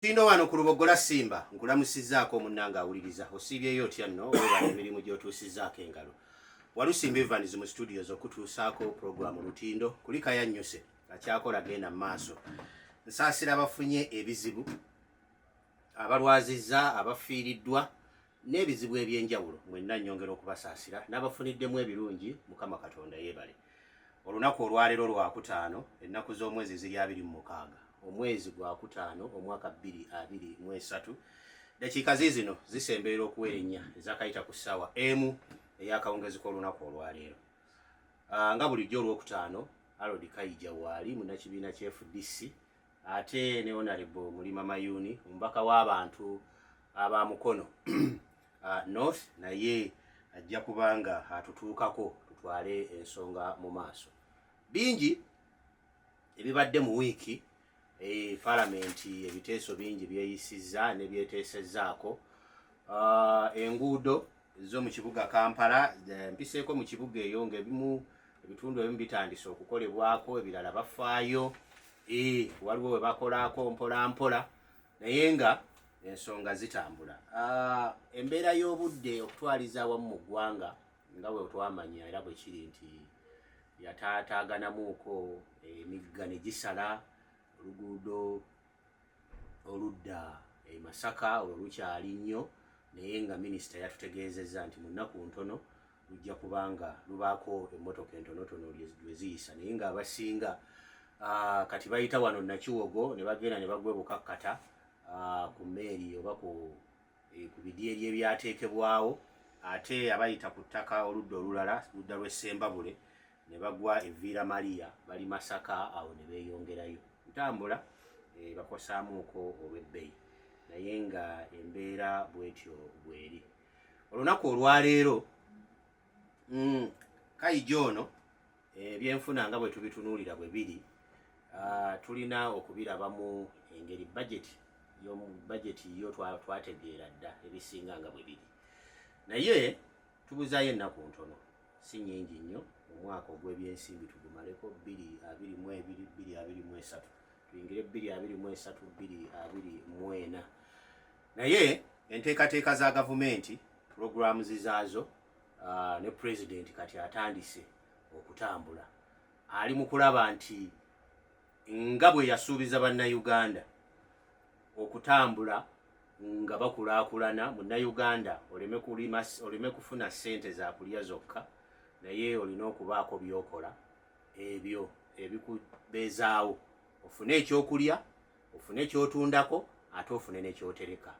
Tino wano ku Lubogola Simba nkulamusizaako munnanga awuliriza osiibyeyo otya nno weba emirimu gy'otuusizzaako engalo. Walusimba Evans mu studios okutuusaako programu Lutindo kulika yannyuse akyakola genda maaso. Nsaasira abafunye ebizibu, abalwazizza, abafiiriddwa n'ebizibu eby'enjawulo mwenna nnyongera okubasaasira n'abafuniddemu ebirungi Mukama Katonda yeebale. Olunaku olwaleero lwakutaano ennaku z'omwezi ziri 26 omwezi gwa kutaano omwaka 2023 dakiika zino zisemberera okuweerenya ezakayita ku ssaawa emu ey'akawungezi k'olunaku olwaleero. Nga bulijjo olwokutaano Harold Kayija waali munnakibiina kya FDC ate ne Honorable Mulima Mayuni omubaka w'abantu abamukono North naye ajja kubanga atutuukako tutwale ensonga mu maaso. Bingi ebibadde mu wiiki Palamenti ebiteeso bingi byeyisizza ne byeteesezzaako. Enguudo zo mu kibuga Kampala mpiseeko mu kibuga eyo ng'ebimu ebitundu ebimu bitandise okukolebwako, ebirala bafaayo, waliwo we bakolaako mpola naye nga ensonga zitambula. Embeera y'obudde okutwaliza awamu mu ggwanga nga bwe twamanya era bwe kiri nti yataataaganamuuko emigga ne gisala oluguudo oludda Masaka olwo lukyali nnyo naye nga minisita yatutegeezezza nti mu nnaku ntono lujja kubanga lubaako emmotoka entonotono lwe ziyisa naye nga abasinga kati bayita wano Nakiwogo ne bagenda ne bagwa bukakkata ku mmeeri oba ku bidyeri ebyateekebwawo ate abayita ku ttaka oludda olulala ludda lw'Essembabule ne bagwa Evira Maria bali Masaka awo ne beeyongerayo ntambula bakosaamuuko olw'ebbeyi naye nga embeera bwetyo bweri. Olunaku olwaleero Kayija ono ebyenfuna nga bwe tubitunuulira bwe biri tulina okubirabamu engeri bajeti yo twategeera dda ebisinga nga bwe biri naye tubuzaayo ennaku ntono si nnyingi nnyo omwaka ogw'ebyensimbi tugumaleko 2022-2023 tuyingire 2023-2024 naye enteekateeka za gavumenti programs zaazo ne president kati atandise okutambula ali mu kulaba nti nga bwe yasuubiza bannayuganda okutambula nga bakulaakulana munnayuganda oleme kufuna ssente za kulya zokka naye olina okubaako byokola ebyo ebikubeezaawo ofune ekyokulya ofune ekyotundako ate ofune n'ekyotereka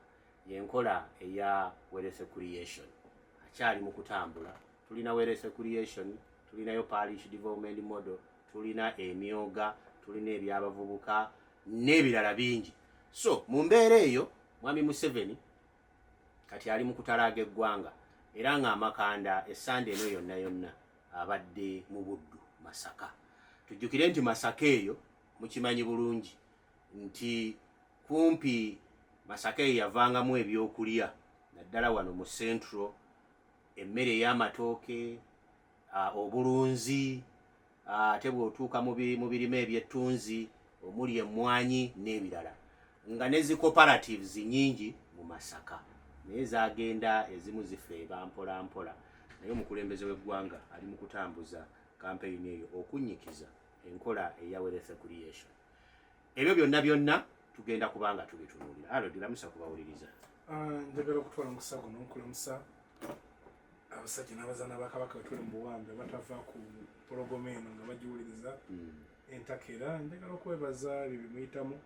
yenkola eya Werese Creation akyali mu kutambula. Tulina Werese Creation, tulinayo Parish Development Model, tulina emyoga, tulina ebyabavubuka n'ebirala bingi. So mu mbeera eyo Mwami Museveni kati ali mu kutalaaga eggwanga era ng'amakanda essande eno yonna abadde mu buddu Masaka. Tujjukire nti Masaka eyo mukimanyi bulungi nti kumpi Masaka eyo yavangamu ebyokulya naddala wano mu Central, emmere ey'amatooke, obulunzi, ate bw'otuuka mu birime eby'ettunzi omuli emmwanyi n'ebirala nga nezi cooperatives nyingi mu Masaka naye zagenda ezimu zifeeba mpola naye omukulembeze w'eggwanga ali mu kutambuza kampeyini eyo okunnyikiza enkola eya Werese Creation. Ebyo byonna tugenda kubanga tubitunuulira. Harold lamusa kubawuliriza. Njagala okutwala omusago n'okulamusa abasajja n'abazaana ba Kabaka wetuli mu buwambe batava ku pologoma eno nga bagiwuliriza entakera. Njagala okwebaza bye bimuyitamu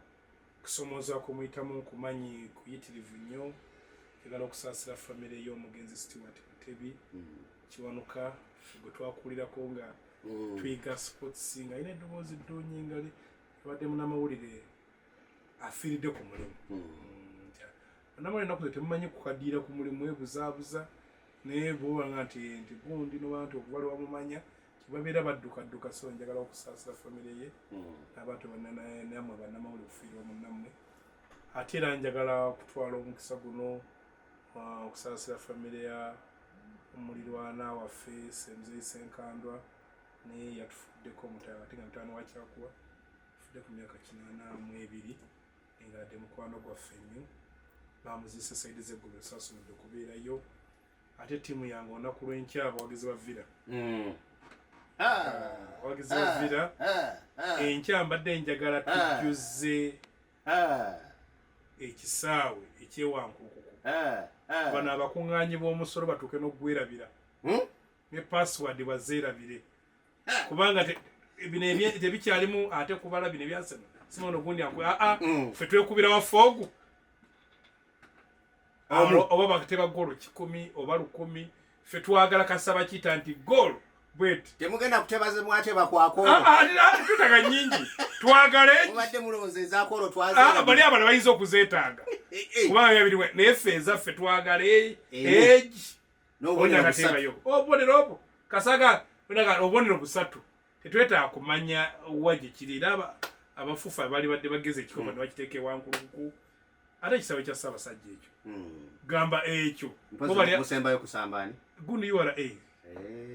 kusomooza kumuyitamu kumanyi kuyitirivu nnyo. Njagala okusaasira famire y'omugenzi Stewart Mutebi Kiwanuka gwe twakulirako nga tuyiga sports nga alina eddoboozi ddungi nga abadde munnamawulire afiiridde ku mulimu. Bannamawulire ennaku ze temumanyi kukaddiira ku mulimu ebuzaabuza naye bw'obanga nti gundi n'abantu okuba lwamumanya kibabeera baddukadduka. So njagala okusaasira famire ye n'abantu nammwe bannamawulire okufiirwa munnammwe. Ate era njagala okutwala omukisa guno okusaasira famire ya omulirwana waffe Ssemuzei Senkandwa naye yatufuddeko ate nga mutaano wa Kyakuwa afudde ku myaka 82 engadde mukwano gwaffe nnyo bamuzise saidi zeggulu esasumudde okubeerayo ate ttiimu yange olunaku lw'enkya abawagizi ba villa abawagizi ba villa enkya mbadde njagala tujjuze ekisaawe ekyewankukuku bano abakuŋŋaanyi b'omusolo batuuke n'okugwerabira ne password bazeerabire kubanga bino tebikyalimu ate kubala bino ebyasema simona ogundi ffe twekubira wafoogu oba bakateba golo 10 oba 100 ffe twagala kasaba kita nti golo bweti temugenda kutebaze mwateba kwako tutaga nyingi twagale mubadde mulowooza ezaakolo twazera bali abana bayinza okuzeetaaga kubanga yabiriwe naye ffe ezaffe twagale egi n'obonero obubonero obwo kasaga obubonero busatu tetwetaaga kumanya wagye kiri era abafufa bali badde bageze ekikoma ne bakiteeka ewankulukuku ate ekisabo kya ssaabasajja ekyo gamba ekyo musembayo kusambaani gundi URA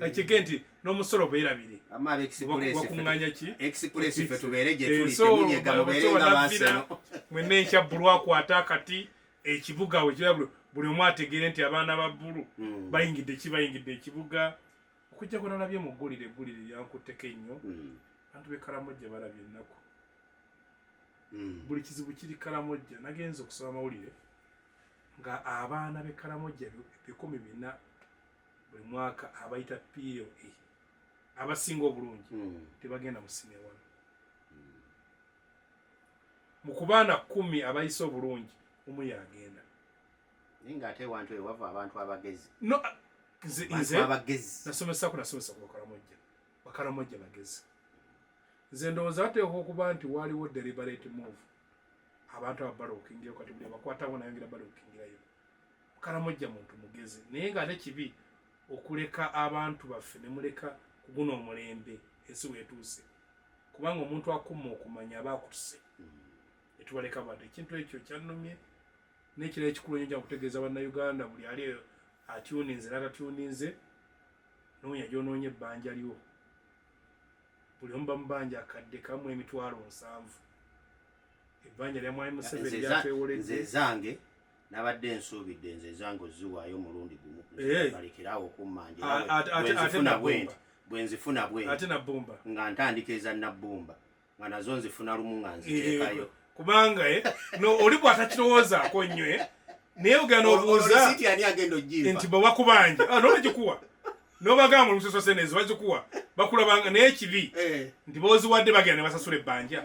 ekige nti n'omusolo beerabire bakuŋŋanya ki express ffe tubeere gye tuli temunyega mubeere nga baaseno mwenna enkya bbulu akwata akati ekibuga we buli omu ategeere nti abaana ba bbulu bayingidde ekibuga okujja kona nabye mu eggulire lyankutteko ennyo bantu b'ekalamojja balabye ennaku buli kizibu kiri kalamojja nagenza okusoma amawulire nga abaana b'ekalamojja 400 buli mwaka abayita POA abasinga obulungi tebagenda mu sine wano mu kubaana 10 abayise obulungi omu yagenda naye ng'ate ewantu ewava abantu abagezi nze nasomesa ku bakalamojja bagezi nze ndowooza bateeka okuba nti waliwo deliberate move abantu ababalokingirayo kati buli bakwatawo nayongera balokingirayo kalamojja muntu mugezi naye ng'ate kibi okuleka abantu baffe ne muleka kuguna omulembe ensi weetuuse kubanga omuntu akuma okumanya aba akutuse etubaleka badde ekintu ekyo kyannumye n'ekirala ekikulu nnyo kya kutegeeza bannayuganda buli ali atuninze n'atatuninze noonya gy'onoonya ebbanja lyo buli omu bamubanja akadde kamu emitwalo 7 ebbanja lya mwami Museveni lyatwewoledde nze zange nabadde nsuubidde nze zange oziwaayo omulundi gumu balekerawo okummanja bwe nzifuna bwe ate nabbumba nga ntandika eza nabbumba nga nazo nzifuna lumu nga nziteekayo kubanga oli bw'atakirowoozaako nnyo naye ogenda obuuza nti bwe bakubanja n'olugikuwa n'obagamba olusoso senezo bazikuwa bakulabanga naye kibi nti booziwadde bagenda ne basasula ebbanja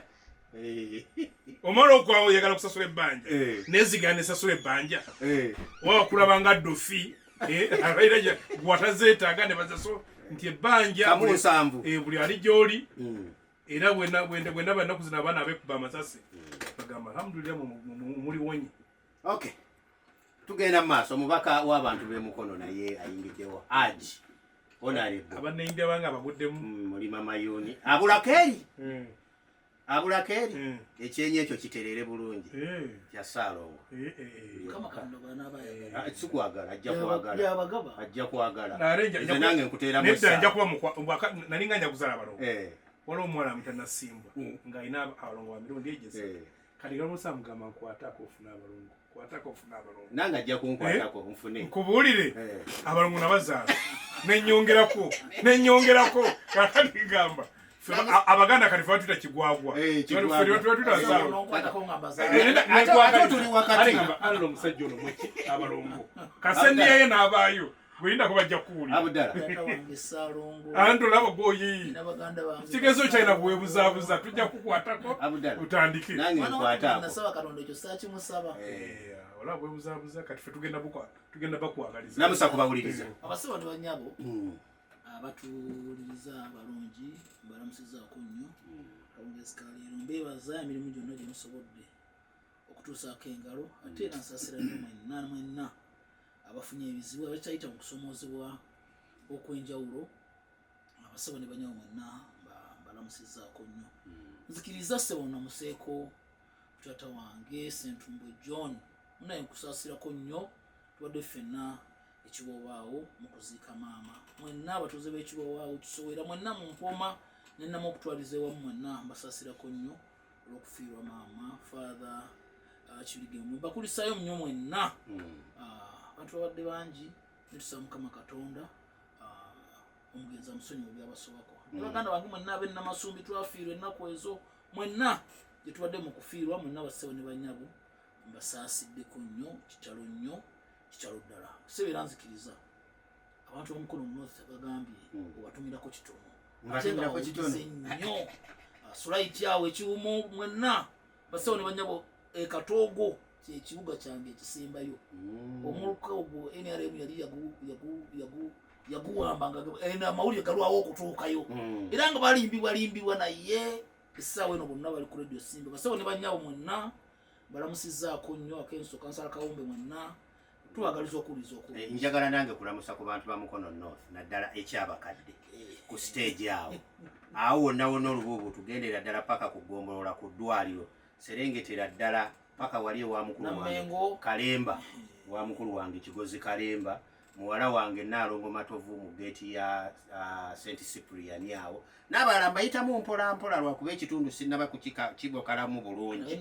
omala okwawo oyagala kusasula ebbanja nezigana nesasula ebbanja oba bakulabanga dofi abaira gwatazeetaaga ne bazaso nti ebbanja buli ali gy'oli era bwenda bannaku zino abaana abekuba amasasi bagamba alhamdulillah muliwonye. Okay, tugenda mu maaso omubaka w'abantu b'emukono naye ayingiddewo aji onalebwa abannayimbya banga abaguddemu mulima mayuni abulakeri ekyenyi ekyo kiterere bulungi kya Ssaalongo sikwagala ajja kwagala nze nange nkuteeramu nalinga nja kuzala abalongo waliwo omuwala amutannasimbwa ng'alina abalongo ba mirundi egeze kati gamusa mugamba nkwatako ofuna abalongo nange ajja kunkwatako nfune nkubuulire abalongo nabazaala nenyongerako kakati gamba abaganda kati feba tuta kigwagwa alalo omusajja ono mweki abalongo kasendiyaye n'abaayo bwelinda ko bajja kuwulira anti olaba gwoyiyi kigezo kyalina kuweebuzaabuza tujja kukwatako utandike olaba bwebuzaabuza kati fe tugenda bakwagaliza namusa kubawuliriza abasaba ne banyabo abatuwuliriza abalungi balamusizaako nnyo kalongezi kaleero mbeebaza emirimu gyonna gye musobodde okutuusaako engalo ate era nsasira nnyo mwenna abafunye ebizibu abakyayita mu kusomoozebwa okwenjawulo abasaba ne banyabo mwenna balamusizaako nnyo nzikiriza ssebo namuseeko taata wange Ssentumbo John naye nkusaasirako nnyo tubadde ffenna ekiboobaawo mu kuziika maama mwenna abatuuze b'ekiboobaawo kisowera mwenna mu mpoma nennamu okutwaliza ewamu mwenna mbasaasirako nnyo olw'okufiirwa maama father kibirige mwe bakulisayo nnyo mwenna abantu babadde bangi netusaba Mukama Katonda omugenzi amusonyi mu byabasobako baganda bange mwenna ab'ennamasumbi twafiirwa ennaku ezo mwenna gye tubadde mu kufiirwa mwenna bassebo ne banyabo mbasaasideko nnyo kitalo ddala sebeera nzikiriza abantu b'omukono North bagambye obatumirako kitono ate nga bawulize nnyo sulaiti awo ekiwumu mwenna bassebo ne banyabo Katoogo kyekibuga kyange ekisembayo omuluka ogwo NRM yali yaguwamba nga amawulire galwawo okutuukayo era nga balimbibwa naye essaawa eno bonna bali ku radio Simba bassebo ne banyabo mwenna balamusizaako nnyo akenso kansala Kawumbe mwenna tubagaliza okuwuliza njagala nange kulamusa ku bantu ba Mukono North naddala ekyabakadde ku stage awo wonna olubuubu tugendera ddala paka kugombolola ku ddwaliro serengetera ddala paka wali ewa mukulu wange Kalemba wa mukulu wange Kigozi Kalemba muwala wange Naalongo Matovu mu geeti ya St Cyprian awo n'abalala mbayitamu mpola mpola lwakuba ekitundu sinnaba kibokalamu bulungi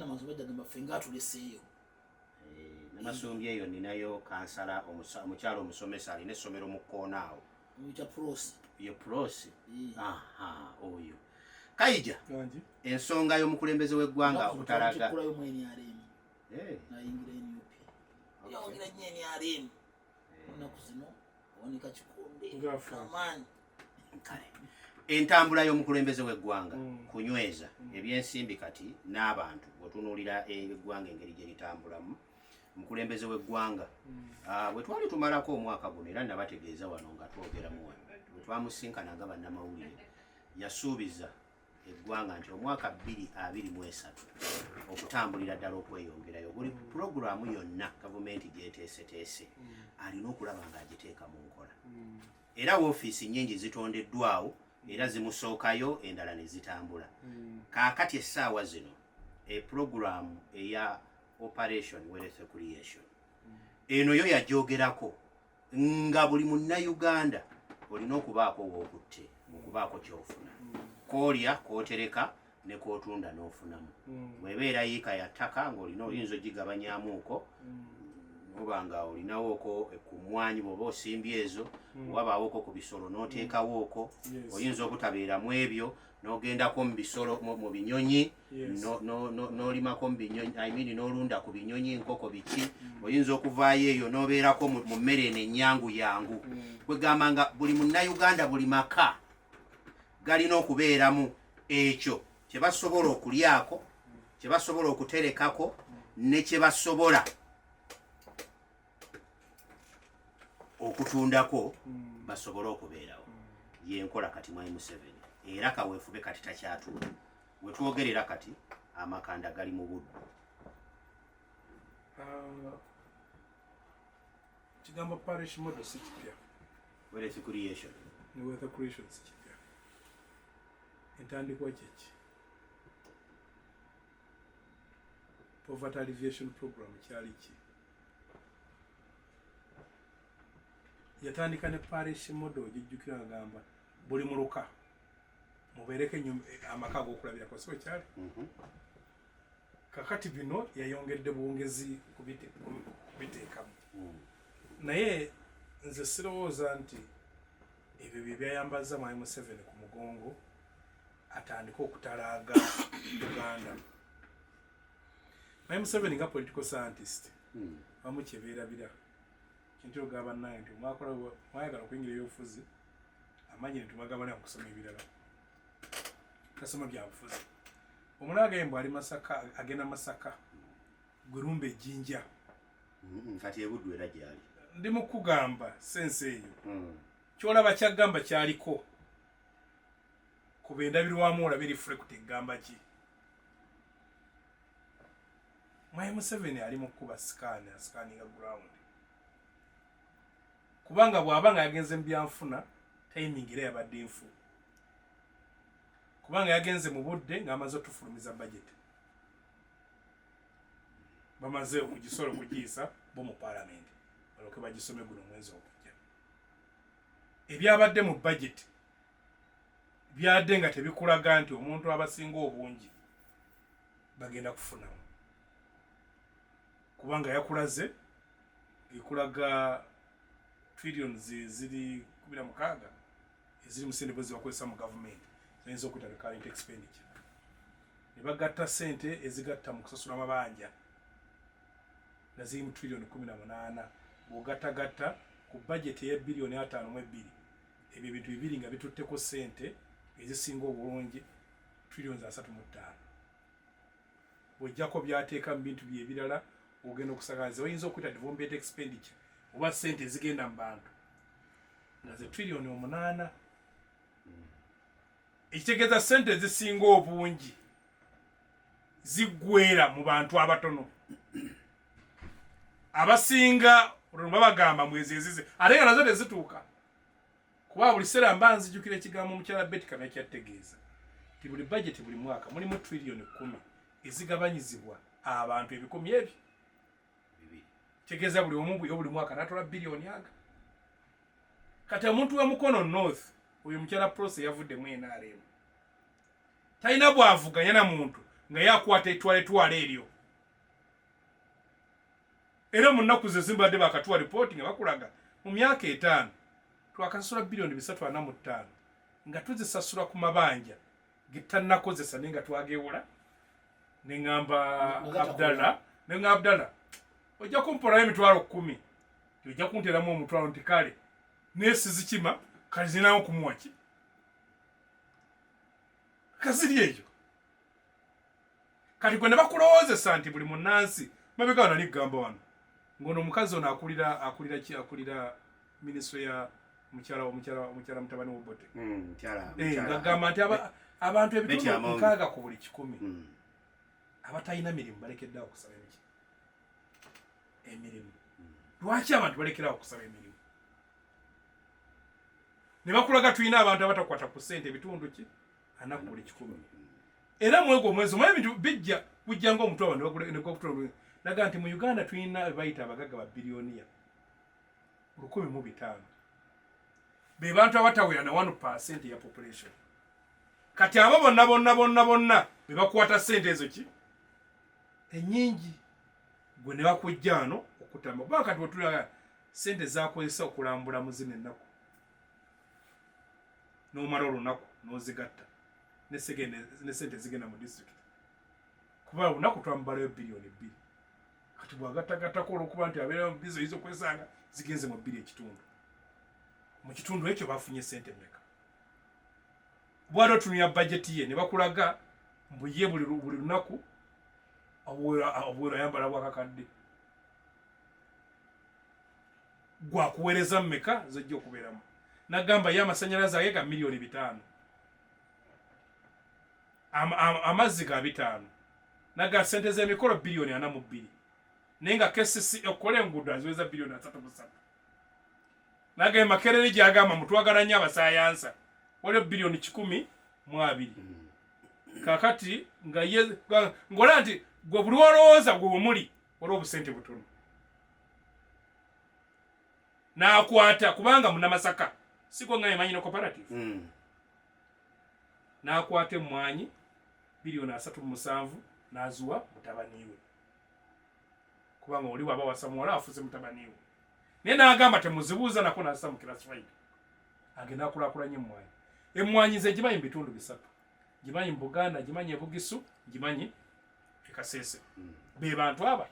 namasombi eyo ninayo kansala omukyalo omusomesa alina essomero mu kkoona awo ye Prosi oyo Kayija ensonga y'omukulembeze w'eggwanga okutalaga entambula y'omukulembeze w'eggwanga kunyweza ebyensimbi kati n'abantu bwetunuulira eggwanga engeri gye litambulamu omukulembeze w'eggwanga bwe twali tumalako omwaka guno era nabategeeza wano nga twogeramu wano bwe twamusinkananga bannamawulire yasuubiza eggwanga nti omwaka 2023 okutambulira ddala okweyongerayo buli pulogulaamu yonna gavumenti gyeteeseteese alina okulaba ng'agiteeka mu nkola era woofiisi nnyingi zitondeddwawo era zimusookayo endala ne zitambula kaakati essaawa zino epulogulaamu eya Operation Wealth Creation eno yo yagyogerako nga buli munnayuganda olina okubaako w'okutte okubaako ky'ofuna koolya kootereka ne kootunda n'ofunamu bw'ebeera yiika ya ttaka ng'olina oyinza ogigabanyamuuko oba nga olinawooko ku mmwanyi bw'oba osimbye ezo wabaawoko ku bisolo n'oteekawooko oyinza obutabeeramu ebyo n'ogendako mu bisolo mu binyonyi n'olimako mu binyonyi n'olunda ku binyonyi nkoko biki oyinza okuvaayo eyo n'obeerako mu mmere eno ennyangu yangu kwegamba nga buli munnayuganda buli maka galina okubeeramu ekyo kye basobola okulyako kye basobola okuterekako ne kye basobola okutundako basobole okubeerawo yenkola kati mwai Museveni era kaweefube kati takyatuula wetwogerera kati amakanda gali mu buddu kigambo parish model si kipya Wealth Creation ne Wealth Creation si kipya entandikwa kyeki poverty alleviation program kyali ki yatandika ne parish model gijjukira agamba buli muluka mubeereko amaka ag'okulabirako si wekyali kakati bino yayongedde buwongezi kubiteekamu naye nze sirowooza nti ebyo bye byayambaza mwai Museveni ku mugongo atandika okutalaaga Uganda. Mwai Museveni nga political scientist wamu kyebeerabira kintu ogamba naye nti mwayagala okuyingira ebyobufuzi amanyi nti mwagabana okusoma ebirala tasoma byabufuzi omulaaga embw ali Masaka agenda Masaka gwerumba ejjinja kati ebuddu era gyali ndi mu kugamba sense eyo kyolaba kyagamba kyaliko kuba endabirwamu olaba reflect egamba ki Mwai Museveni ali mu kuba scanninga ground kubanga bw'aba nga yagenze mu byanfuna timing era yabadde nfu kubanga yagenze mu budde ng'amaze otufulumiza budget bamaze okugisolo okugiisa bo mu parliament baloke bagisome guno mwezi okujja ebyabadde mu budget byadde nga tebikulaga nti omuntu abasinga obungi bagenda kufunamu kubanga yakulaze ekulaga trillions ziri 16 eziri mu sente bwezi bakozesa mu government ziyinza okuyita recurrent expenditure ne bagatta sente ezigatta mu kusasula amabanja nga ziri mu trillion 18 bw'ogattagatta ku budget eya billion 5.2 ebyo ebintu bibiri nga bitutteko sente ezisinga obulungi trillions 3.5 bw'ojjako byateeka mu bintu byebirala ogenda okusagaza oyinza okuyita development expenditure oba sente ezigenda mu bantu nga ze trillion 8 ekitegeeza sente ezisinga obungi ziggweera mu bantu abatono abasinga olwo bagamba mwezi ezize ate nga nazo tezituuka kuba buli seera mba nzijukira ekigambo omukyala Betty Kamya kyategeeza ti buli budget buli mwaka mulimu trillion 10 ezigabanyizibwa abantu ebikumi ebyo tegeeza buli omu buli mwaka natola billion yaga kati omuntu wa mukono north oyo mukyala Prose yavudde mu NRM talina bwavuganya na muntu nga yakwata etwale eryo era mu nnaku ze zimbadde bakatuwa reporting nga bakulaga mu myaka 5 twakasasula billion 345 nga tuzisasula ku mabanja getannakozesa nenga twagewola nengamba Abdallah ojja kumpola emitwalo 10 ojja kunteramu omutwalo nti kale nesizikima kale zinawo kumuwa ki kaziri eyo kati gwe ne bakulowoozesa nti buli munnansi mabega nali kugamba wano ngono omukazi ono akulira ministry ya mukyala mutabani w'Obote ngagamba nti abantu ebitundu 6 ku buli 100 abatalina mirimu balekeddeawo okusaba emirimu lwaki abantu balekerawo okusaba emirimu ne bakulaga tulina abantu abatakwata ku ssente ebitundu ki 4 ku buli 100 era mwego omwezi omwe ebintu bujja ng'omuntu abo negwakutula naga nti mu Uganda tulina bayita abagaga ba biliyoniya 1,500 be bantu abatawera na 1% ya population kati abo bonna be bakwata ssente ezo ki enyingi gwe ne bakujjano okutamba kuba kati otula ssente zakozesa okulambula muzina ennaku n'omala olunaku n'ozigatta ne ssente zigenda mu district kuba olunaku twamubalayo biliyoni 2 kati bwagattagattako olwokuba nti abeera mu bizo yizo okwesanga zigenze mu 2 ekitundu mu kitundu ekyo bafunye ssente mmeka bwado tunuya bajeti ye ne bakulaga mbuye buli lunaku obwera yambala bwakakadde gwakuweereza mmeka zojja okubeeramu nagamba ye amasanyalaze age ga miliyoni 5 amazzi ga 5 naga sente z'emikolo biliyoni 42 naye nga KCC ekola enguudo aziweza biliyoni 33 naga Makerere gyagamba mutwagala nnyo abasayansa waliwo biliyoni 12 kakati nga ngola nti gwe buli walowooza gwe omuli waliwo obusente butono n'akwata kubanga munnamasaka siko nga emanyi no cooperative n'akwata emmwanyi biliyoni 37 n'azuwa mutabaniwe kubanga oli waba wasamuwala afuze mutabaniwe naye n'agamba temuzibuuza nako n'assa mu classified agenda akulaakulanya emmwanyi ze gimanyi mu bitundu 3 gimanyi mu Buganda gimanyi e Bugisu gimanyi e Kasese be bantu aba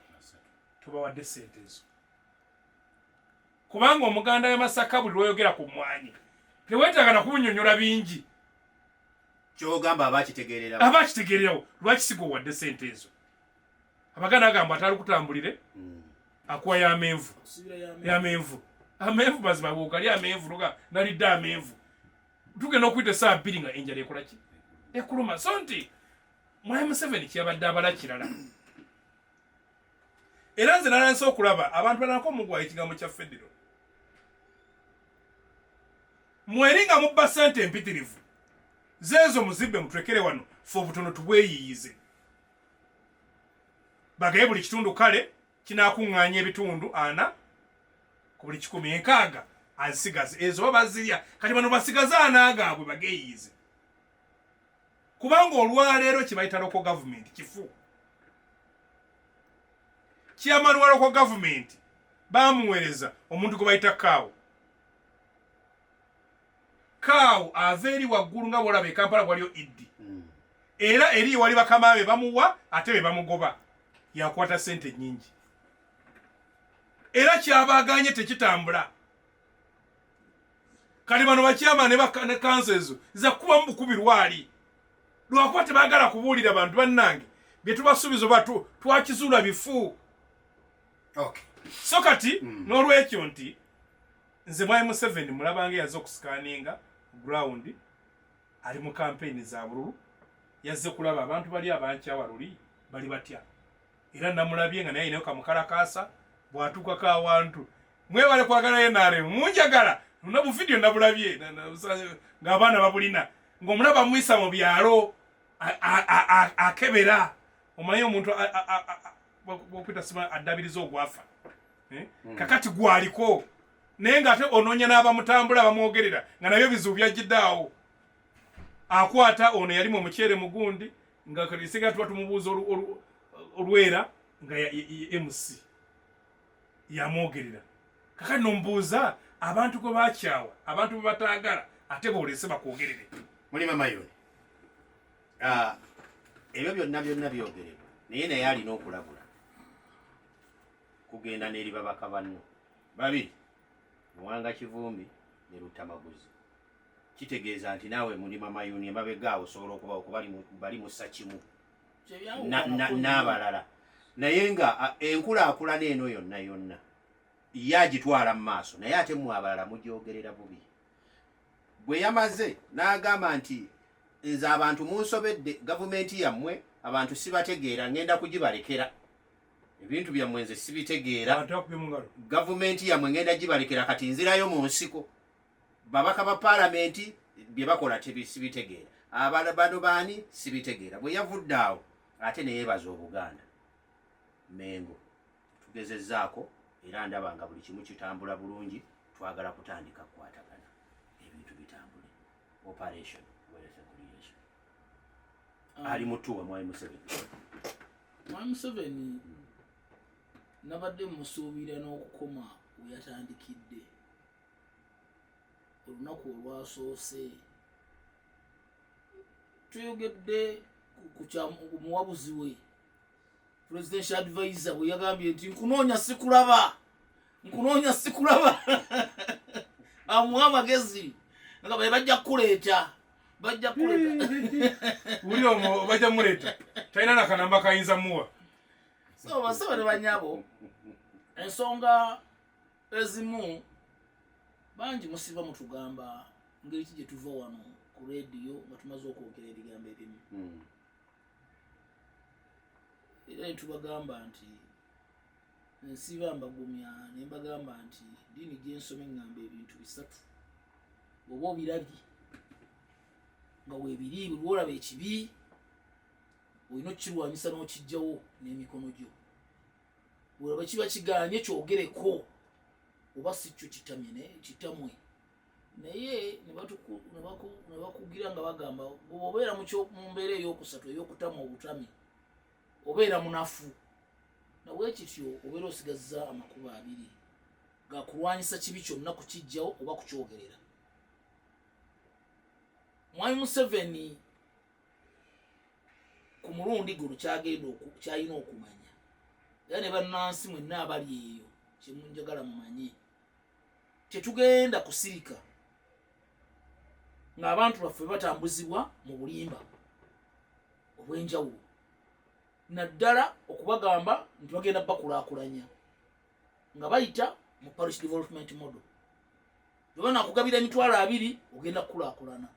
tubawadde ssente ezo kubanga omuganda y'Amasaka buli lwoyogera ku mmwanyi teweetaaga na kubunyonnyola bingi kyogamba abakitegeererawo lwaki sigo wadde ssente ezo abaganda agamba atali kutambulire akuwa yamenvu mazima bwogali amenvu luga nalidde amenvu tugenda okuyita essaawa 2 nga enjala ekola ki ekuluma so nti mwami Museveni kyabadde abala kirala era nze nalanse okulaba abantu balanako omugwayo ekigambo kya federo mweringa mubba ssente empitirivu zeezo muzibbe mutwekere wano fe obutono tubweyiyize bagaye buli kitundu kale kinakuŋŋaanya ebitundu 4 ku buli 100 azisigaze ezo babazirya kati bano basigaze 4 agaabwe bageeyiyize kubanga olwaleero kibayita local government chairman wa local government bamuweereza omuntu gwe bayita Kaawo ava eri waggulu nga bwolaba e Kampala waliyo Idi. Era eri wali bakama be bamuwa ate be bamugoba. Yakwata sente nyingi. Era kyabaganye tekitambula. Kali bano bakyama ne councils za kuba mu bukubirwali. Lwakuba tebagala kubuulira abantu bannange bye tubasuubiza batu twakizula bifu. Okay. So kati n'olwekyo nti nze Mwai Museveni mulabange yazze okusikaninga ground ali mu campaign za bululu yazze kulaba abantu bali abankyawaluli bali batya era namulabye nga naye nayo kamukalakasa bwatuka ka wantu mwewale kwagala yenare munjagala nuna bu video nabulabye ng'abaana babulina ng'omulaba mwisa mu byalo akebera omanyi omuntu bw'okwita sima adabiriza ogwafa kakati gwaliko naye ng'ate onoonya n'abamutambula bamwogerera nga nabyo bizibu byajjiddaawo akwata ono yali mu mukyere mugundi nga kalisiga tuba tumubuuza olwera nga MC yamwogerera kakati nomubuuza abantu gwe bakyawa abantu bwe bataagala ate boolese bakwogerere mulima mayoni ebyo byonna byogerebwa naye naye alina okulabula kugenda n'eri babaka banno babiri Muwanga Kivumbi ne Lutamaguzi kitegeeza nti naawe mulima mayuni emabegaawo osobola okuba bali mu ssakimu n'abalala naye nga enkulaakulana eno yonna yagitwala mu maaso naye ate mu abalala mugyogerera bubi bwe yamaze n'agamba nti nze abantu munsobedde gavumenti yammwe abantu sibategeera ngenda kugibalekera ebintu byammwe nze sibitegeera gavumenti yammwe ngenda gibalekera kati nzirayo mu nsiko babaka ba palamenti bye bakola sibitegeera bano baani sibitegeera bwe yavudde awo ate neyeebaza Obuganda Mengo tugezezzaako era ndaba nga buli kimu kitambula bulungi twagala kutandika kukwatagana ebintu bitambule operation reconciliation ali mutuwa Mwai Museveni nabadde musuubira n'okukoma we yatandikidde olunaku olwasoose tuyogedde ku muwabuzi we presidential advisor we yagambye nti nkunoonya sikulaba amuwa amagezi nga bajja kuleeta uli omwo bajja muleeta talina nakanamba kayinza muwa so basaba ne banyabo ensonga ezimu bangi musiba mutugamba ngeri ki gye tuva wano ku rediyo nga tumaze okwogera ebigambo ebimu era netubagamba nti nsiba mbagumya ne mbagamba nti diini gyensoma eŋŋamba ebintu bisatu oba obirabye nga weebiri buli lwolaba ekibi olina okukirwanyisa n'okijjawo n'emikono gyo bwolaba kiba kigaanye kyogereko oba si kyo kitamwe naye ne bakugira nga bagamba obeera mu mbeera ey'okusatu ey'okutama obutami obeera munafu nawekityo obeera osigazza amakubo abiri gakulwanyisa kibi kyonna kukijjawo oba kukyogerera. Mwai Museveni ku mulundi guno kyalina okumanya era ne bannansi mwenna abali eyo kyemunjagala mumanye tetugenda kusirika ng'abantu baffe batambuzibwa mu bulimba obw'enjawulo naddala okubagamba nti bagenda bakulaakulanya nga bayita mu parish development model. Bwe banakugabira emitwalo 2 ogenda kukulaakulana,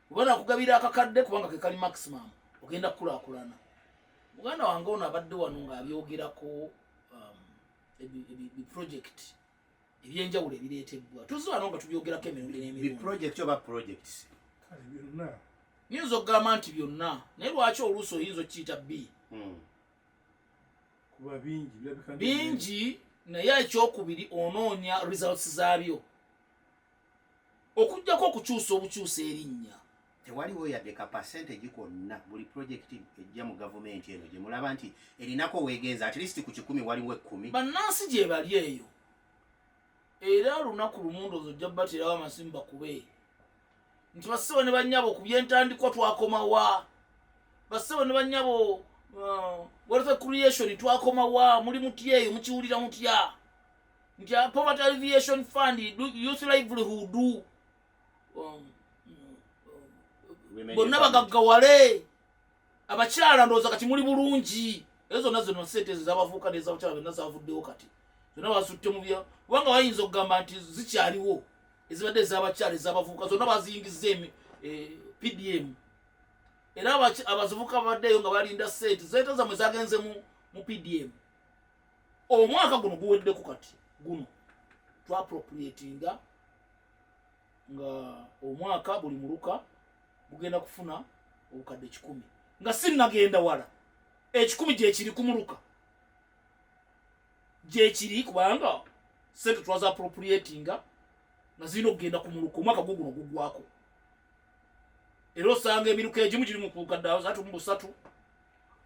bwe banakugabira akakadde kubanga ke kali maximum ogenda kukulaakulana. Muganda wange ono abadde wano ng'abyogerako project ebyenjawulo ebireeteddwa tuzi wano nga tubyogerako emirundi n'emirundi project oba projects nyinza okugamba nti byonna naye lwaki oluusi oyinza okiyita B kuba bingi naye ekyokubiri onoonya results zaabyo okujjako okukyusa obukyusa erinnya tewaliwo yadde ka percentage konna buli project ejja mu gavumenti eno gye mulaba nti erinako weegenza at least ku 10 waliwo 10 bannansi gye bali eyo era olunaku lumundozo ojja batirawo amasimu bakube nti bassebo ne bannyabo ku byentandikwa twakomawa bassebo ne bannyabo welfare creation twakomawa muli mutya eyo mukiwulira mutya nti poverty alleviation fund youth livelihood bonna bagaggawale abakyala ndowooza kati muli bulungi ezo zonna zino ssente z'abavubuka n'ez'abakyala bonna zavuddewo kati zonna basutte mu bya kubanga bayinza okugamba nti zikyaliwo ezibadde ez'abakyala ez'abavubuka zonna baziyingiza PDM era abavubuka babaddeyo nga balinda ssente zeeta zamwe zagenze mu PDM omwaka guno guweddeko kati guno twaappropriatinga nga omwaka buli muluka gugenda kufuna obukadde 10 nga sinnagenda wala 10 gyekiri ku muluka gyekiri kubanga sente twaza appropriatinga nga zirina okugenda ku muluka omwaka guguno gugwako era osanga emiruka egimu giri mu kadde 3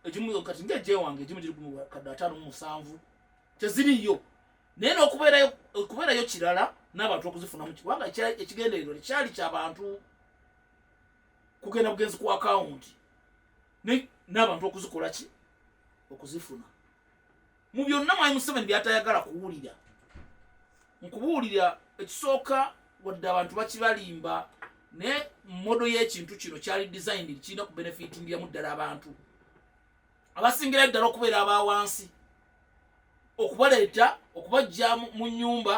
egimu kati ng'ejewange egimu giri mu kadde 5 teziriyo naye n'okubeerayo kirala n'abantu okuzifunamu kubanga ekigendererwa kyali ky'abantu kugenda bugenzi ku akawunti n'abantu okuzikola ki okuzifuna mu byonna Mwami Museveni byatayagala kuwulira nkubuulira ekisooka wadde abantu bakibalimba ne modo y'ekintu kino kyali designed kirina ku benefitingamu ddala abantu abasingira ddala okubeera abawansi okubaleeta okubajja mu nyumba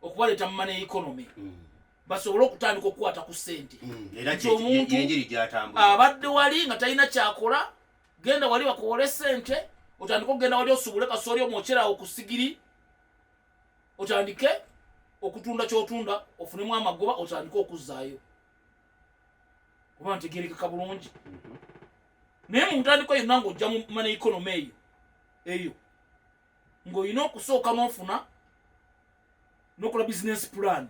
okubaleeta mu money economy basobole okutandika okukwata ku ssente nti omuntu abadde wali nga talina kyakola genda wali bakuwole ssente otandike okugenda wali osubule kasooli omwokyerawo ku sigiri otandike okutunda kyotunda ofunemu amagoba otandike okuzzaayo kuba ntegerekeka bulungi naye mu ntandikwa yonna ng'ojja mu money economy eyo ng'olina okusooka n'ofuna n'okola business plan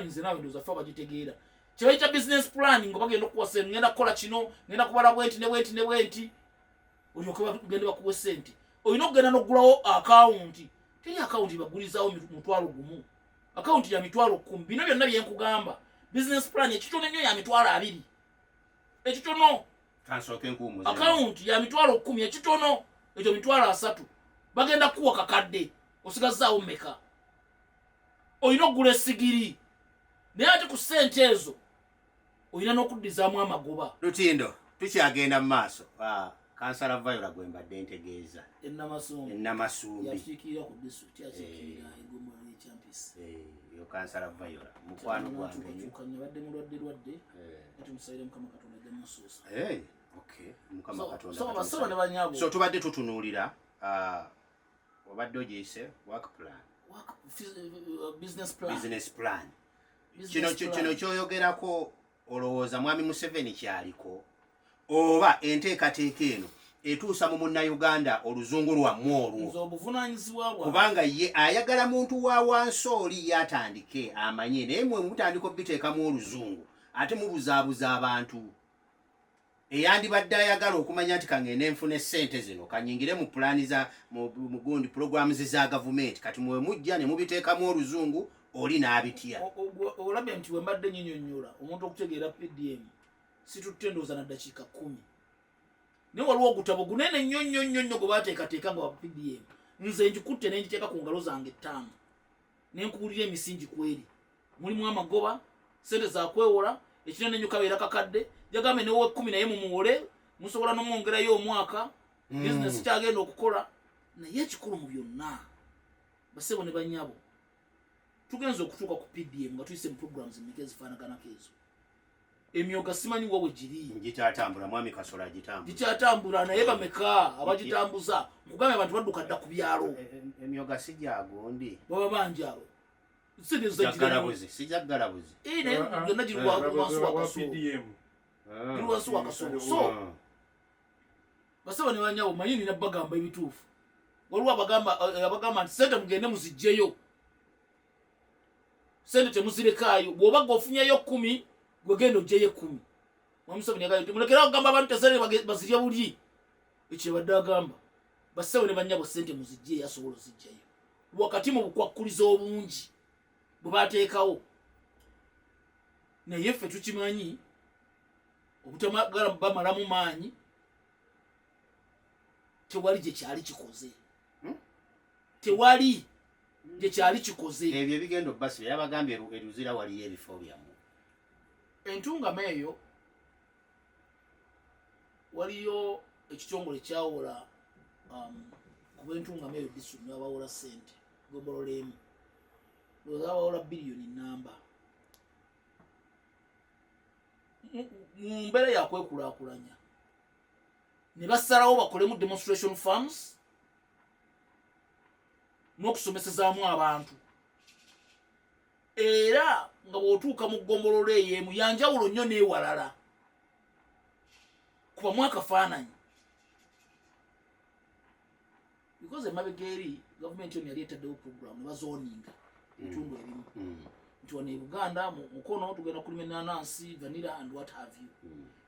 nze naawe ndowooza ffe abagitegeera kyebayita business plan nga bagenda okuwasa ngenda kukola kino ngenda kubala bwenti ne bwenti ne bwenti olyoke bagende bakuwa ssente olina okugenda n'oggulawo akawunti teri akawunti bagulizaawo 1,000 akawunti ya 10,000 bino byonna byenkugamba business plan ekitono ennyo ya 2,000 ekitono akawunti ya 10,000 ekitono ekyo 3,000 bagenda kuwa kakadde osigazaawo mmeka olina okugula essigiri naye ate ku ssente ezo olina n'okuddizaamu amagoba Lutindo tukyagenda mu maaso kansala Viola gwe mbadde ntegeeza ennamasumbi yakiikirira ku disitulikiti yakiikirira egombolola y'ekyampisi yo kansala Viola mukwano gwange badde mulwadde ati musayire Mukama Katonda ajja musuusa okay Mukama Katonda so tubadde tutunuulira obadde ogiyise work plan business plan kino kyoyogerako olowooza Mwami Museveni kyaliko oba enteekateeka eno etuusa mu munnayuganda oluzungu lwammwe olwo kubanga ye ayagala muntu wa wansi oli yatandike amanye naye mwe mutandika obiteekamu oluzungu ate mubuzaabuza abantu eyandibadde ayagala okumanya nti kangende nfuna essente zino kanyingire mu pulaani za mugundi programs za gavumenti kati mwe mujja ne mubiteekamu oluzungu oli n'abitya olabye nti we mbadde nyinyonnyola omuntu okutegeera PDM situtte ndowooza na ddakiika 10 naye waliwo ogutabo gunene nnyo gwe baateekateeka nga wa PDM nze njikutte ne njiteeka ku ngalo zange 5 ne nkubuulira emisingi kweri mulimu amagoba ssente za kwewola ekinene nnyo kabeera kakadde jagambe ne wowe 10 naye mumuwole musobola n'omwongerayo omwaka bizinesi kyagenda okukola naye ekikulu mu byonna basebo ne bannyabo tugenza okutuuka ku PDM nga tuyise mu programs mmeka ezifaanaganako ezo emyoga simanyi wowe giri gikyatambula Mwami Kasola agitambula gikyatambula naye bameka abagitambuza nkugambe abantu badduka dda ku byalo emyoga si gyagundi baba bangi abo sijaggalabuzi naye byonna giri wansi wa kasolo so basaba ne banyabo manyi nina bagamba ebituufu waliwo abagamba nti ssente mugende muzijjeyo ssente temuzirekayo bw'oba g'ofunyeyo 10 gwegendo jeye 10 mwamusabini yagayo mulekera kugamba abantu tesere bazirya buli ekye badagamba basewe ne banyabo sente muzijje yasobola zijjayo wakati mu bukwakuliza obungi bubateekawo naye ffe tukimanyi obutamagala bamalamu maanyi tewali gye kyali kikoze tewali gye kyali kikoze ebyo ebigendo basi yabagambye eruzira waliyo ebifo byamu entungama eyo waliyo ekitongole kyawola kuba entungama eyo disitulikiti abawola sente gobololeemu abawola biliyoni namba mu mbeera yakwekulakulanya ne basalawo bakolemu demonstration farms n'okusomesezaamu abantu era nga bw'otuuka mu ggombolola eyo emu yanjawulo nnyo n'ewalala kubamu akafaananyi because emabega eri gavumenti yonna yali etaddewo program ne bazooninga ebitundu ebimu nti wano e Buganda mukono tugenda kulima enanansi vanilla and what have you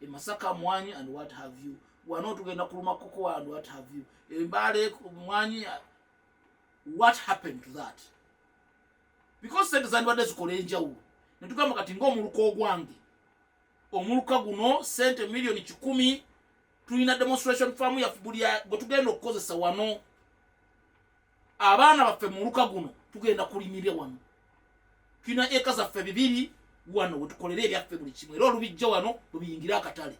e Masaka mwanyi and what have you wano tugenda kuluma cocoa and what have you e Mbale mwanyi what happened to that because sente zandibadde zikola enjawulo ne tugamba kati ng'omuluka ogwange omuluka guno sente miliyoni 10 tulina demonstration farm yaffe buli gwe tugenda okukozesa wano abaana baffe mu muluka guno tugenda kulimira wano tulina eka zaffe 2 wano wetukolera ebyaffe buli kimu era olubijja wano bwebiyingira akatale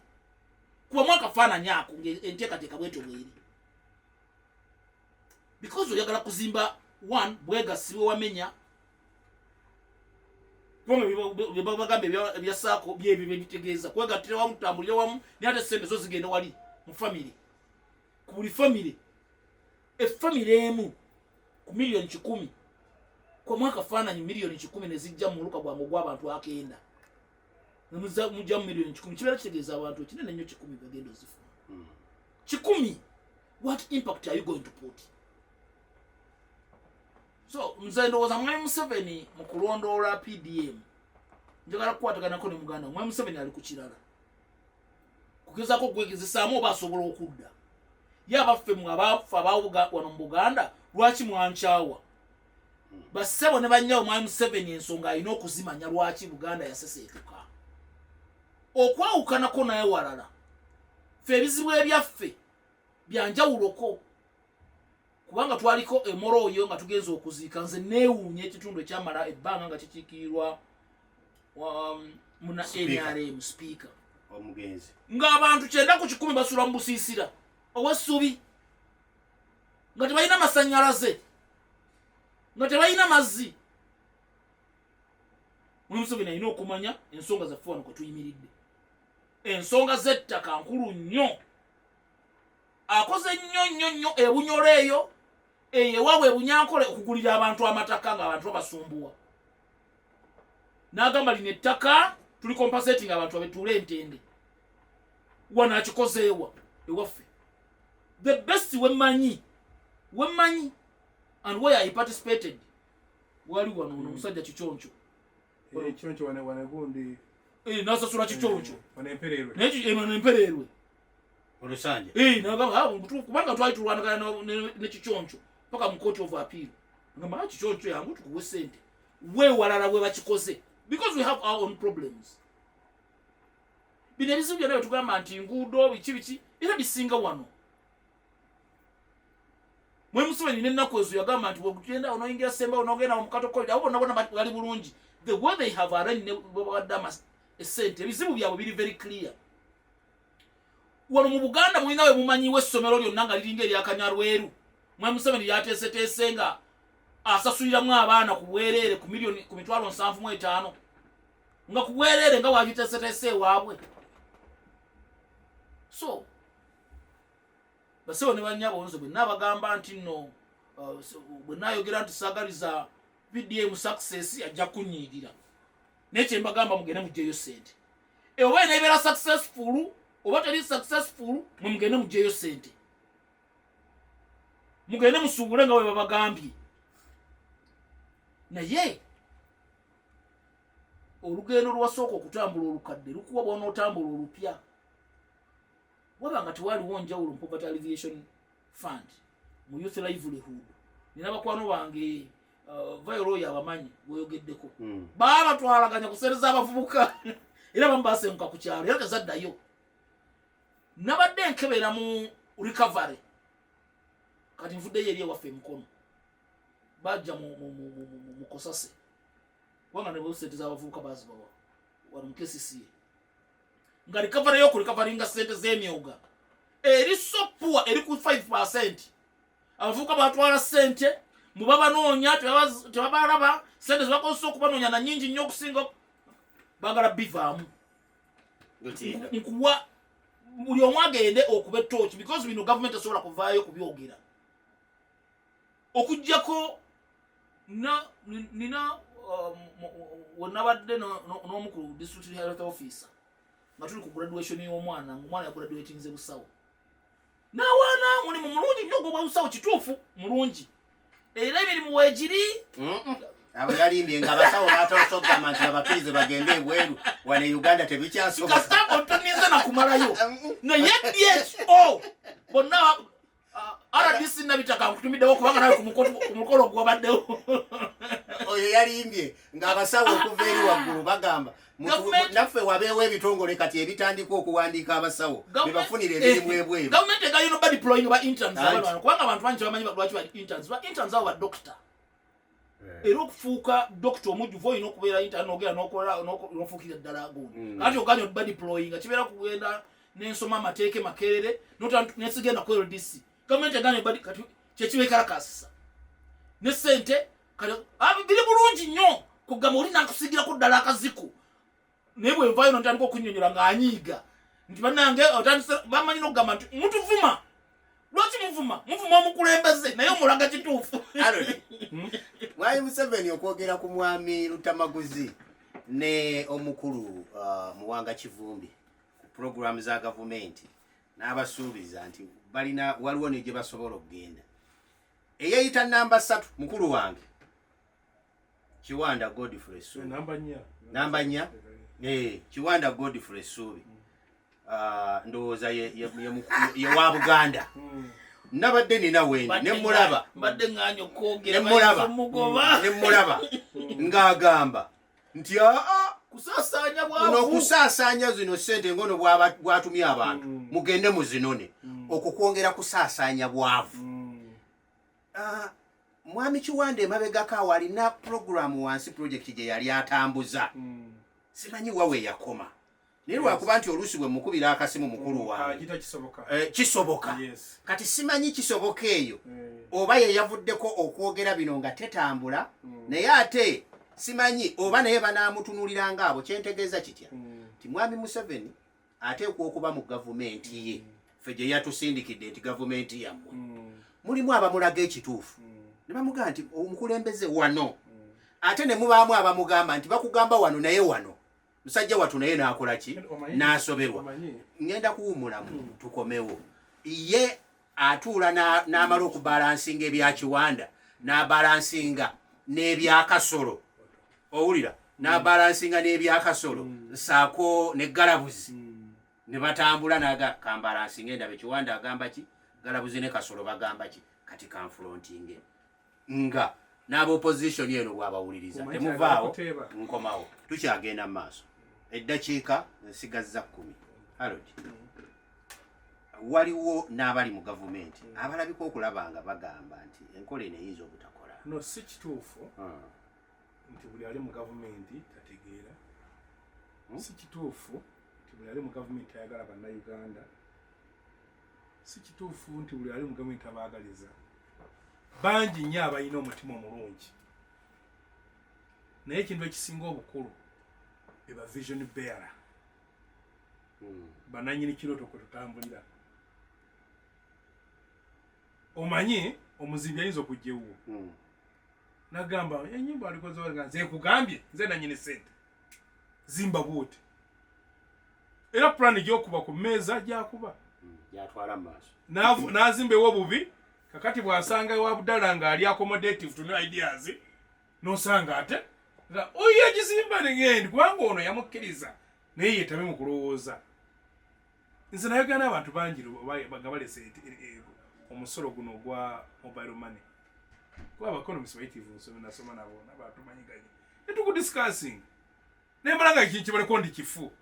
kubamu akafaananyi ako enteekateeka bwetyo bweri because oyagala kuzimba one bwegasibwe wamenya bagamba ebyasaako byebyo byebitegeeza kwegattira wamu tutambulire wamu naye ate sente zo zigenda wali mu famire ku buli famire effamire emu ku miliyoni 10 kwa mwaka faananyi miliyoni 10 ne zijja mu muluka gwange gw'abantu 9 mujja mu miliyoni 10 kibeera kitegeeza abantu kinene nnyo 10 bagenda ozifuna 10 what impact are you going to put so nze ndowooza mwami Museveni mu kulondoola PDM njagala kukwataganako ne muganda mwami Museveni ali ku kirala kugezaako okwegezesaamu oba asobola okudda ye abaffe mwe abaafa wano mu Buganda lwaki mwankyawa bassebo ne bannyawo mwami Museveni ensonga alina okuzimanya lwaki Buganda yaseseetuka okwawukanako naye walala ffe ebizibu ebyaffe byanjawuloko kubanga twaliko emoroyo nga tugenza okuziika nze neewuunya ekitundu ekyamala ebbanga nga kikiikirwa muna NRM speaker omugenzi ng'abantu 9 ku 10 basula mu busiisira ow'essubi nga tebalina masannyalaze nga tebalina mazzi Museveni alina okumanya ensonga zaffe wano kwe tuyimiridde ensonga z'ettaka nkulu nnyo akoze nnyo ebunyola eyo eyewaabwe ebunyankole okugulira abantu amataka ng'abantu babasumbuwa n'agamba lino ettaka tuli compensating abantu abetuule entende wano akikozeewa ewaffe the best wemmanyi and where I participated wali wano omusajja kikyoncho ekyoncho wane gundi nasasula kikyoncho wane empererwe nempererwe olusanje nagamba kubanga twali tulwanagana ne kikyoncho paka mu court of appeal ngamba kikyoncho yangu tukuwe sente weewalala bwe bakikoze because we have our own problems bino ebizibu byonna bye tugamba nti nguudo biki era bisinga wano mwe Museveni n'ennaku ezo yagamba nti bwegenda onoyingira semba onogenda mu katokolera abo bonna bali bulungi the way they have arranged ne babadde esente ebizibu byabwe biri very clear wano mu Buganda mulina we mumanyiwo essomero lyonna nga liringa eryakanyarweru mwe Museveni lyateeseteese nga asasuliramu abaana ku bwereere ku miliyoni ku mitwalo 75 nga ku bwereere nga wagiteeseteese ewaabwe so basewo ne bannyabo nze bwe nabagamba nti nno bwe nayogera nti saagaliza PDM success ajja kunyiirira naye kye mbagamba mugende mugyeyo sente oba eneebeera successful oba teri successful mwe mugende mugyeyo sente mugende musuubule nga bwe babagambye naye olugendo lwasooka okutambula olukadde lukuwa bwona otambula olupya waba nga tewaliwo njawulo mu Poverty Alleviation Fund mu youth livelihood. Nina bakwano bange vayiro yabamanyi bweyogeddeko baba batwalaganya kusereza abavubuka era bambasenguka ku kyalo era tezaddayo. Nabadde nkebera mu recovery kati nvuddeyo eri ewaffe emukono bajja mu Kosase wanga ne sente z'abavubuka bazibawa wano mu KCCA nga recovery yo ku recovery nga sente z'emyoga eri sopuwa eri ku 5%. Abavubuka batwala sente mubabanoonya tebabalaba sente zibakozesa okubanoonya na nyingi nnyo okusinga bagala bivaamu nkuwa buli omu agende okuba ettooki because bino gavumenti esobola kuvaayo kubyogera okuggyako nina wenabadde n'omukulu district health officer nga tuli ku graduation y'omwana ngaomwana yagraduatinze busawo n'awaana mulimu mulungi nnyo ogwo busawo kituufu mulungi era emirimu weegiri abo yalimbye nga abasawo batosogama nti abapirize bagende ebweru wane Uganda tebikyasoboka kasita otonize nakumalayo naye DHO bonna RDC nabitaka nkutumiddewo kubanga nawe ku mukolo gwabaddewo oyo yalimbye nga abasawo okuva eri waggulu bagamba naffe wabeewo ebitongole kati ebitandika okuwandiika abasawo bebafunira emirimu ebweru. Gavumenti egayo nobody deploying ba interns abalwana kubanga abantu bangi bamanyi lwaki ba interns abo ba doctor era okufuuka doctor omujjuvu olina okubeera intern ogera n'ofuukira ddala gundi kati oganya ba deploying kibeera kugenda n'ensoma amateeke makerere nesigenda ku LDC. Gavumenti eganya kati kyekibeekarakasisa ne ssente kati biri bulungi nnyo kugamba oli nakusigirako ddala akaziku naye bwenvaayo notandika okunyonyola ng'anyiiga nti bannange bamanyi n'okugamba nti mutuvuma lwaki muvuma omukulembeze naye omulaga kituufu. Mwami Museveni okwogera ku mwami Lutamaguzi ne omukulu Muwanga Kivumbi ku programu za gavumenti n'abasuubiza nti waliwo ne gye basobola okugenda. Eyayita namba 3 mukulu wange Kiwanda Godfrey Suubi namba 4 Kiwanda Godfrey Suubi ndowooza ye wa Buganda nabadde nina wendi nemulaba ng'agamba nti okusaasaanya zino sente ngono bwatumye abantu mugende muzinone okukwongera kusaasaanya bwavu. Mwami Kiwanda emabegako awo alina programu wansi project gye yali atambuza simanyi wawe yakoma naye lwakuba nti oluusi bwe mukubira akasimu mukulu wange kisoboka kati simanyi kisoboka eyo oba ye yavuddeko okwogera bino nga tetambula naye ate simanyi oba naye banaamutunuliranga abo kyentegeeza kitya nti mwami Museveni ateekwa okuba mu gavumenti ye ffe gye yatusindikidde nti gavumenti yammwe mulimu abamulaga ekituufu ne bamugamba nti omukulembeze wano ate ne mubaamu abamugamba nti bakugamba wano naye wano musajja watu naye naakola ki n'asoberwa. Ngenda kuwumulamu tukomewo ye atuula n'amala okubalansinga ebya Kiwanda n'abalansinga n'ebyakasolo owulira n'abalansinga n'ebyakasolo saako ne galabuzi ne batambula naga kambalansinga endabe Kiwanda agamba ki galabuzi ne kasolo bagamba ki kati kanfrontinge nga n'aba opposition eno bw'abawuliriza temuvaawo nkomawo tukyagenda mu maaso eddakiika nsigazza 10. Harold waliwo n'abali mu gavumenti abalabika okulaba nga bagamba nti enkola eno eyinza obutakola no si kituufu nti buli ali mu gavumenti tategeera si kituufu nti buli ali mu gavumenti ayagala bannayuganda si kituufu nti buli ali mu gavumenti abaagaliza bangi nnyo abalina omutima omulungi naye ekintu ekisinga obukulu eba vision bearer bananyini kirooto kwe tutambulira. Omanyi omuzimbi ayinza okujja ewuwo nagamba enyimba alikoze nga nze kugambye nze nanyini sente zimba bwoti era plan gy'okuba ku mmeeza gyakuba yatwala mu maaso n'azimba ewobubi kakati bw'asanga ewa Abdallah nga ali accommodative to new ideas n'osanga ate nga oyo agizimba negendi kubanga ono yamukkiriza naye yetabe mu kulowooza. Nze nayogera n'abantu bangi nga balese omusolo guno ogwa mobile money kuba abaeconomist bayitivu nasoma nabo n'abantu manyiganye netukudiscussing naye mbala nga kibaleko ndi kifu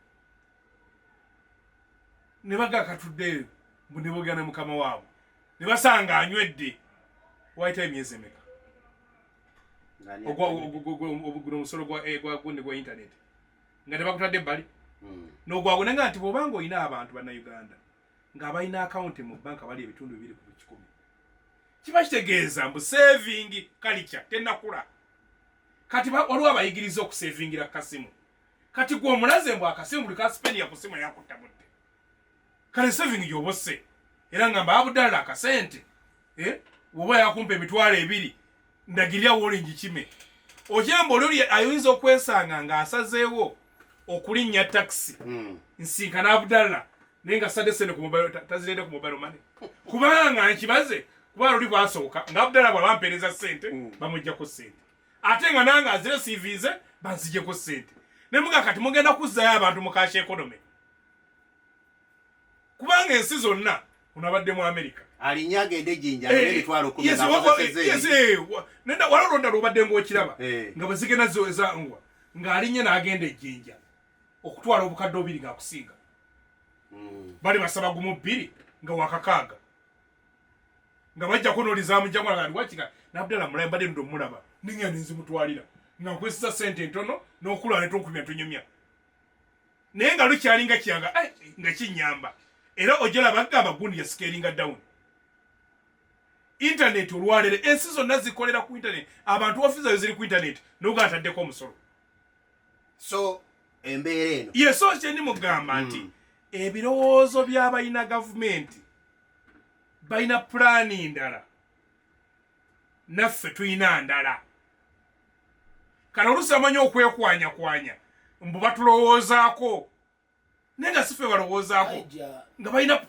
ne baga katudde ne boogera ne mukama waabwe ne basanga anywedde wayitayo emyezi emeka ogwo omusolo gwa internet nga tebakutadde ebbali n'ogwagwo nga nti bw'obanga olina abantu bannayuganda ng'abalina akawunti mu banka bali ebitundu 2 ku 100 kiba kitegeeza mbu saving culture tennakula. Kati waliwo abayigiriza okusavingira ku kasimu kati gwe omulaze mbu akasimu buli kaspendi yakusimu yakuttamudde kale saving gy'obose era nga mbaabudala akasente woba yakumpa emitwalo 2 ndagirya wolingi kime okyemba oli ayinza okwesanga ng'asazeewo okulinnya taxi nsinkana abudala naye nga sadde sente tazirende ku mobile money kubanga nkibaze kuba luli bwasooka nga abudala bwabampeereza sente bamuggyako sente ate nga nange azire CVze banzijeko sente ne muga kati mugenda kuzzayo abantu mu cash economy kubanga ensi zonna unabadde mu America alinya agende jinja n'ebitwalo 10 nenda walolonda lubadde ng'okiraba nga bwezigenda zoeza ngwa ng'alinnya n'agenda ejjinja okutwala obukadde 2 ng'akusinga bali basaba gumu 2 nga wakakaaga nga bajja kunoolizaamu jangwa nga ndiwakika nabdala mulayi mbadde ndo mulaba ninga nenzimutwalira nga nkwesiza sente ntono n'okulwa ne tonkumya tonyumya naye nga lukyalinga kyanga nga kinyamba era ojala bagamba gundi ya scalinga down internet olwalere ensi zonna zikolera ku internet abantu ofiza ziri ku internet n'oga ataddeko omusolo so embeera eno yeso kyendi mugamba nti ebirowoozo by'abalina gavumenti balina pulaani ndala naffe tulina ndala kale oluusi amanyi okwekwanyakwanya mbu batulowoozaako naye nga sife balowoozaako nga balina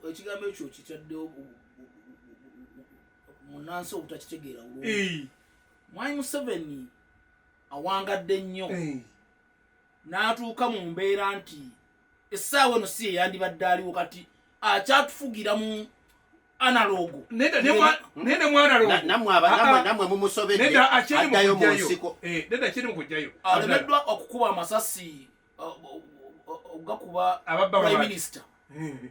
ekigambo ekyo kitaddewo munansi obutakitegeera bulungi. Mwami Museveni awangadde nnyo n'atuuka mu mbeera nti essaawa eno si yeyandibadde aliwo kati akyatufugira mu analogo nene mwanalogo namwe mumusobedde addayo mu nsiko neda kiri mukujjayo alemeddwa okukuba amasasi okugakuba prime minister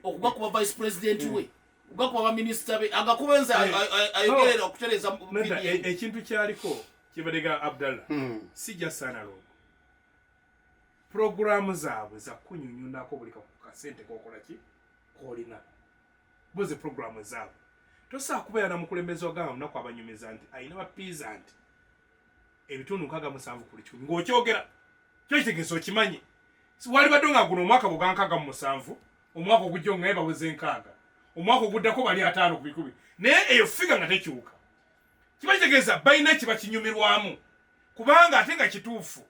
okugakuba vice president we okugakuba baminisita be agakubenza ayogerera okutereza ekintu kyaliko kibadega Abdallah sijja sanalogo programu zaabwe za kunyunyundako buli kasente kokola ki kolina boze programu zaabwe tosaa kubeera na mukulembeze wagamba munaku abanyumiza nti ayina bapiiza nti ebitundu 67 kuli 10 ng'okyogera kyo kitegeeza okimanyi wali badde nga guno omwaka bwe ga 67 omwaka ogujja nga baweze 6 omwaka oguddako bali 5 ku 10 naye eyo figa nga tekyuka kiba kitegeeza balina kiba kinyumirwamu kubanga ate nga kituufu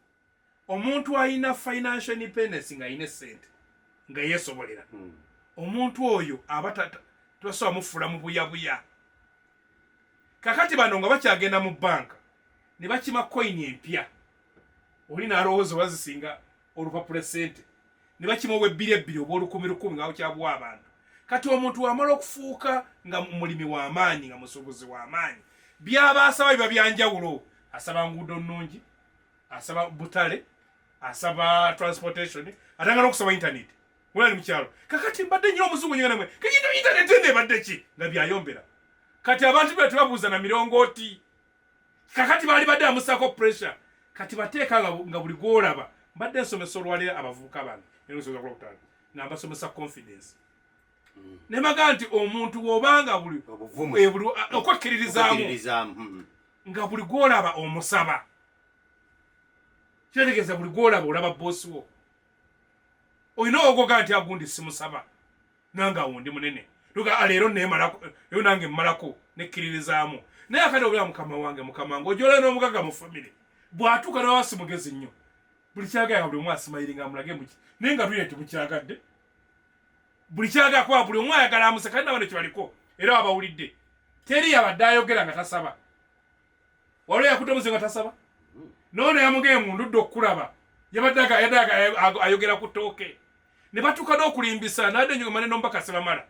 omuntu ayina financial independence nga ayina sente nga yeesobolera omuntu oyo aba tosobola mufuula mu buyabuya kakati bano nga bakyagenda mu banka ne bakima coin empya oli n'alowooza bazisinga olupapula sente ne bakima obwebbiri oba olukumi nga kyabwa abantu kati omuntu wamala okufuuka nga mulimi w'amaanyi nga musuubuzi w'amaanyi byaba asaba biba byanjawulo asaba nguudo nnungi asaba butale asaba transportation atanga n'okusaba internet wali mukyalo kakati mbadde nnyo omuzungu nyina mwe kagino internet ende badde ki nga byayombera kati abantu bwe tebabuuza na mirongooti kakati bali badde amusako pressure kati bateeka nga buli gwolaba mbadde nsomesa olwalira abavubuka bange ensonga kulokutana nga mbasomesa confidence ne maga nti omuntu w'obanga buli okwekkiririzaamu nga buli gwolaba omusaba kitegeeza buli gwolaba olaba boosi wo olina ogoga nti agundi simusaba nange awo ndi munene luga leero neemalako eyo nange mmalako nekkiririzaamu naye akati obula mukama wange ojola n'omugaga mu famire bw'atuuka n'awasi mugezi nnyo buli kyagala buli omu asimayiringa amulage muki naye nga tulire temukyagadde buli kyagala kuba buli omu ayagala amuse kali nabano kyebaliko era abawulidde teri yabadde ayogera nga tasaba waliwo yakudde omuze nga tasaba nono yamugeye mu ndudde okulaba yabaddaga ayogera ku ttooke ne batuuka n'okulimbisa nadde nyo mane nombaka sebamala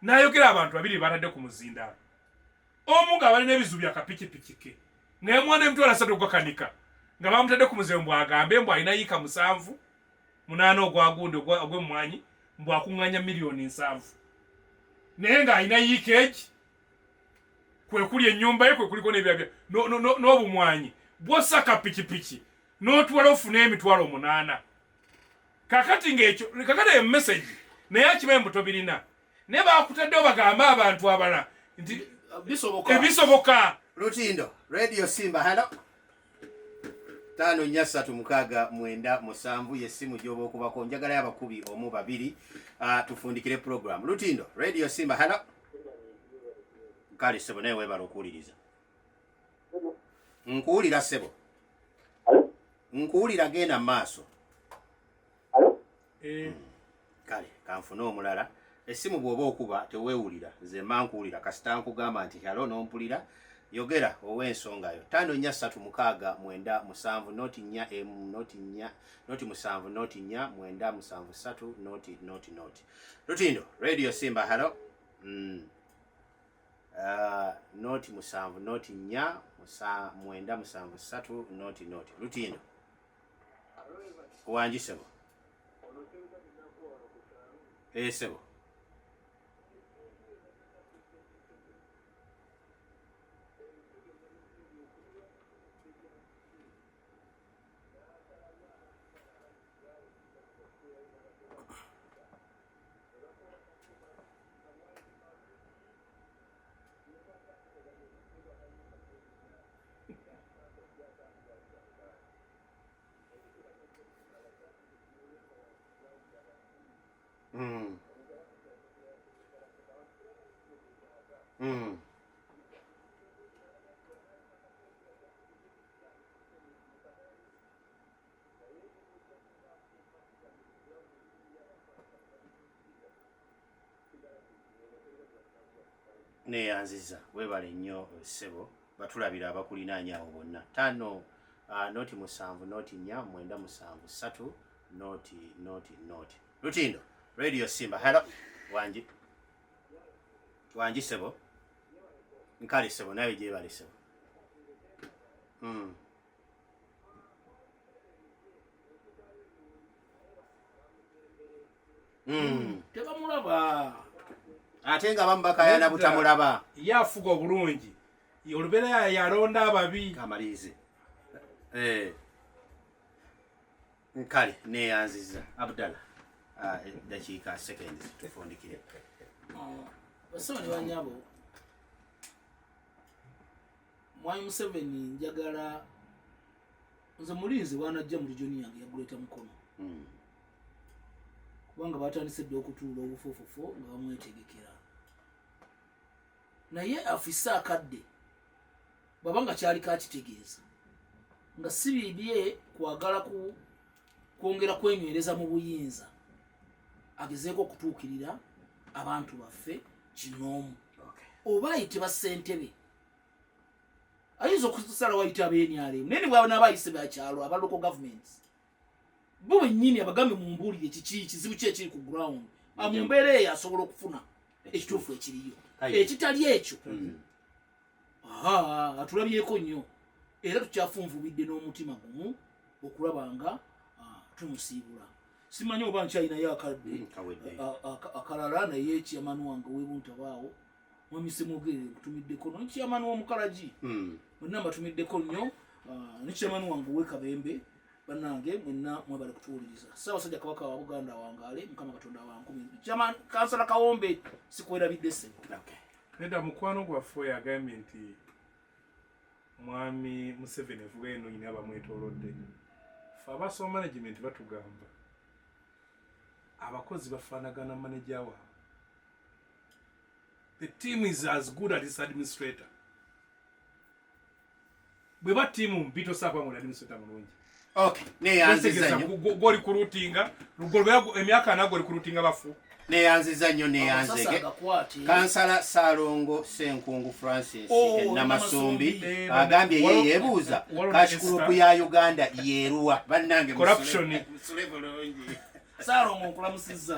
n'ayogera abantu babiri batadde ku muzindaalo omu nga balina ebizu bya kapikipiki ke naye mwana emitwalo 3 ogwakanika nga bamutadde ku muzindaalo mbw agambe mbw alina yiika 7 8 ogwagundi ogw'emmwanyi mbw akuŋŋanya miliyoni 7 naye ng'alina yiika egi kwe kuli ennyumba ye kwe kuliko n'ebyabya n'obumwanyi bw'osaka pikipiki n'otwala ofuna emitwalo 8 kakati ng'ekyo kakati eyo message naye akimanyi mbuto birina naye bakutaddewo bagambe abantu abala nti ebisoboka. Lutindo Radio Simba hello 54369 yessimu gyoba okubako njagala y'abakubi omu babiri tufundikire program. Lutindo Radio Simba hello kale sebo naye webala okuwuliriza nkuwulira sebo nkuwulira genda maaso kale kanfuna omulala essimu bw'oba okuba teweewulira nze mankuwulira kasita nkugamba nti halo n'ompulira yogera ow'ensonga yo 54369 noti 4 noti 7 noti 4 noti Lutindo Radio Simba hello noti 7 noti 4 9 noti Lutindo wangi sebo sebo neyanziza webale nnyo sebo batulabira abakulinaanya awo bonna 5 noti 7 noti 4 9 noti Lutindo Radio Simba hello wangi sebo nkali sebo nawe gyebale sebo tebamulaba ate nga bamubakayana butamulaba yafuga obulungi olubeera yalonda ababi kamalize nkale neyanziza Abdallah dakiika seconds tufundikire basoni banyabo Mwai Museveni njagala nze mulinzi wanajja mu region yange yaguleta mukono kubanga batandise dde okutuula obufofofo nga bamwetegekera naye afisa akadde babanga kyali kakitegeeza nga sibibye kwagala kwongera kwenywereza mu buyinza agezeeko okutuukirira abantu baffe kinoomu oba ayite bassentebe ayinza okusala wayita ab'enyalemu naye ne bwaba n'abayise bakyalo aba local governments bo bennyini abagambe mu mbuulire kizibu ki ekiri ku ground mu mbeera eyo asobola okufuna ekituufu ekiriyo ekitali ekyo atulabyeko nnyo era tukyafunvubidde n'omutima gumu okulaba nga tumusiibula simanyi oba nkyalinayo akadde akalala naye kyamani wange webuntabaawo mwamisemwogerere kutumiddeko no kyamani w'omukalagi mwenna mbatumiddeko nnyo nekyamani wange w'ekabembe bannange mwenna mwebale kutuwuliriza Ssaabasajja Kabaka wa Buganda wangaale Mukama Katonda wankumi kyamani kansala Kawombe sikwerabidde ssebo nedda mukwano gwaffe yagambye nti mwami Museveni evuga eno nyina abamwetoolodde fe abasoma management batugamba abakozi bafaanagana manager waabwe. The team is as good as its administrator. Bwe ba team mpito sapa mu administrator mulungi. Okay, ne yanziza go recruitinga, go emyaka na go recruitinga bafu. neyanziza nnyo neyanzege kansala Saalongo Senkungu Francis Namasumbi agambye ye yeebuuza kashikurupu ya Uganda yeeruwa bannange corruption Saalongo nkulamusizza